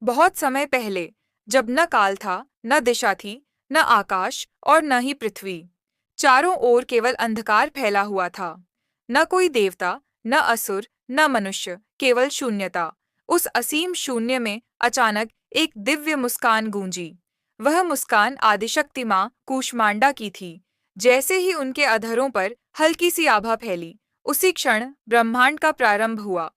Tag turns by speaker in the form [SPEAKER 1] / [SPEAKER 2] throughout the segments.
[SPEAKER 1] बहुत समय पहले, जब न काल था, न दिशा थी, न आकाश और न ही पृथ्वी, चारों ओर केवल अंधकार फैला हुआ था। न कोई देवता, न असुर, न मनुष्य, केवल शून्यता। उस असीम शून्य में अचानक एक दिव्य मुस्कान गूंजी। वह मुस्कान आदिशक्ति माँ कूष्मांडा की थी। जैसे ही उनके अधरों पर हल्की सी आभा फैली, उसी क्षण ब्रह्मांड का प्रारंभ हुआ।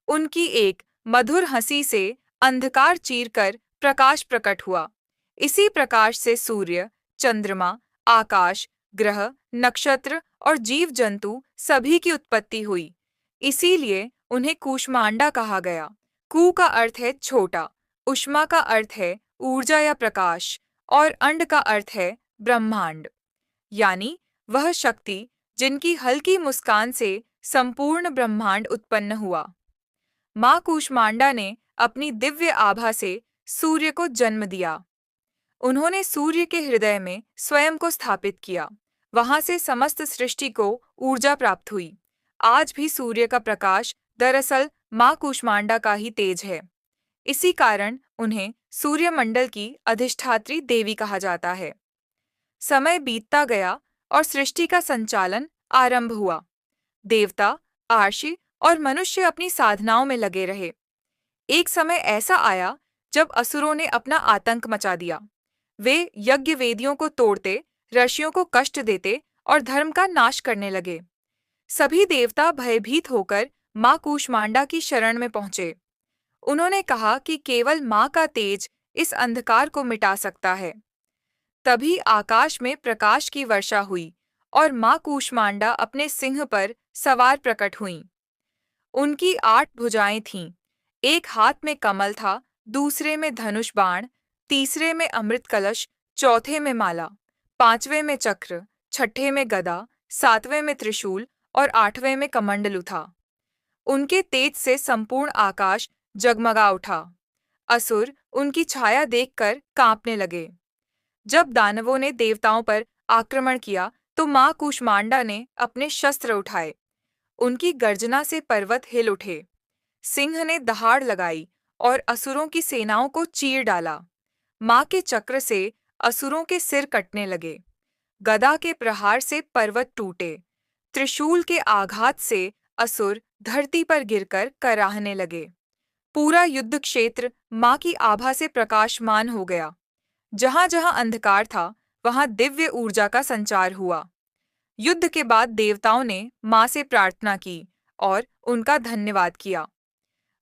[SPEAKER 1] उनकी एक मधुर हंसी से अंधकार चीरकर प्रकाश प्रकट हुआ। इसी प्रकाश से सूर्य, चंद्रमा, आकाश, ग्रह, नक्षत्र और जीव जंतु सभी की उत्पत्ति हुई। इसीलिए उन्हें कूष्मांडा कहा गया। कू का अर्थ है छोटा, उष्मा का अर्थ है ऊर्जा या प्रकाश, और अंड का अर्थ है ब्रह्मांड, यानी वह शक्ति जिनकी हल्की मुस्कान से संपूर्ण ब्रह्मांड उत्पन्न हुआ। माँ कूष्मांडा ने अपनी दिव्य आभा से सूर्य को जन्म दिया। उन्होंने सूर्य के हृदय में स्वयं को स्थापित किया। वहां से समस्त सृष्टि को ऊर्जा प्राप्त हुई। आज भी सूर्य का प्रकाश दरअसल माँ कूष्मांडा का ही तेज है। इसी कारण उन्हें सूर्यमंडल की अधिष्ठात्री देवी कहा जाता है। समय बीतता गया और सृष्टि का संचालन आरंभ हुआ। देवता, आर्षि और मनुष्य अपनी साधनाओं में लगे रहे। एक समय ऐसा आया जब असुरों ने अपना आतंक मचा दिया। वे यज्ञ वेदियों को तोड़ते, ऋषियों को कष्ट देते और धर्म का नाश करने लगे। सभी देवता भयभीत होकर माँ कूष्मांडा की शरण में पहुंचे। उन्होंने कहा कि केवल माँ का तेज इस अंधकार को मिटा सकता है। तभी आकाश में प्रकाश की वर्षा हुई और माँ कूष्मांडा अपने सिंह पर सवार प्रकट हुईं। उनकी 8 भुजाएं थीं। एक हाथ में कमल था, दूसरे में धनुष बाण, तीसरे में अमृत कलश, चौथे में माला, पांचवें में चक्र, छठे में गदा, सातवें में त्रिशूल और आठवें में कमंडलू था। उनके तेज से संपूर्ण आकाश जगमगा उठा। असुर उनकी छाया देखकर कांपने लगे। जब दानवों ने देवताओं पर आक्रमण किया तो माँ कूष्मांडा ने अपने शस्त्र उठाए। उनकी गर्जना से पर्वत हिल उठे। सिंह ने दहाड़ लगाई और असुरों की सेनाओं को चीर डाला। माँ के चक्र से असुरों के सिर कटने लगे। गदा के प्रहार से पर्वत टूटे। त्रिशूल के आघात से असुर धरती पर गिरकर कराहने लगे। पूरा युद्ध क्षेत्र माँ की आभा से प्रकाशमान हो गया। जहां जहां अंधकार था, वहां दिव्य ऊर्जा का संचार हुआ। युद्ध के बाद देवताओं ने माँ से प्रार्थना की और उनका धन्यवाद किया।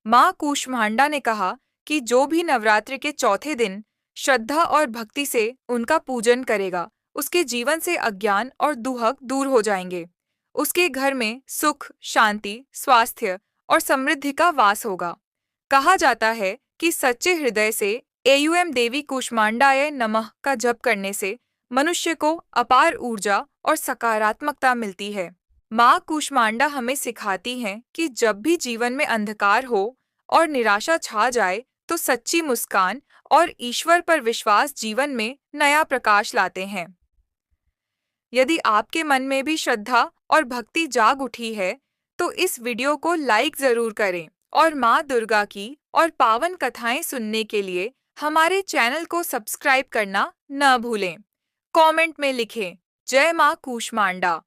[SPEAKER 1] माँ कूष्मांडा ने कहा कि जो भी नवरात्रि के चौथे दिन श्रद्धा और भक्ति से उनका पूजन करेगा, उसके जीवन से अज्ञान और दुहक दूर हो जाएंगे। उसके घर में सुख, शांति, स्वास्थ्य और समृद्धि का वास होगा। कहा जाता है कि सच्चे हृदय से एयुएम देवी कूष्मांडाय नमः का जप करने से मनुष्य को अपार ऊर्जा और सकारात्मकता मिलती है। माँ कूष्मांडा हमें सिखाती हैं कि जब भी जीवन में अंधकार हो और निराशा छा जाए, तो सच्ची मुस्कान और ईश्वर पर विश्वास जीवन में नया प्रकाश लाते हैं। यदि आपके मन में भी श्रद्धा और भक्ति जाग उठी है, तो इस वीडियो को लाइक जरूर करें और माँ दुर्गा की और पावन कथाएं सुनने के लिए हमारे चैनल को सब्सक्राइब करना न भूलें। कमेंट में लिखें, जय माँ कूष्मांडा।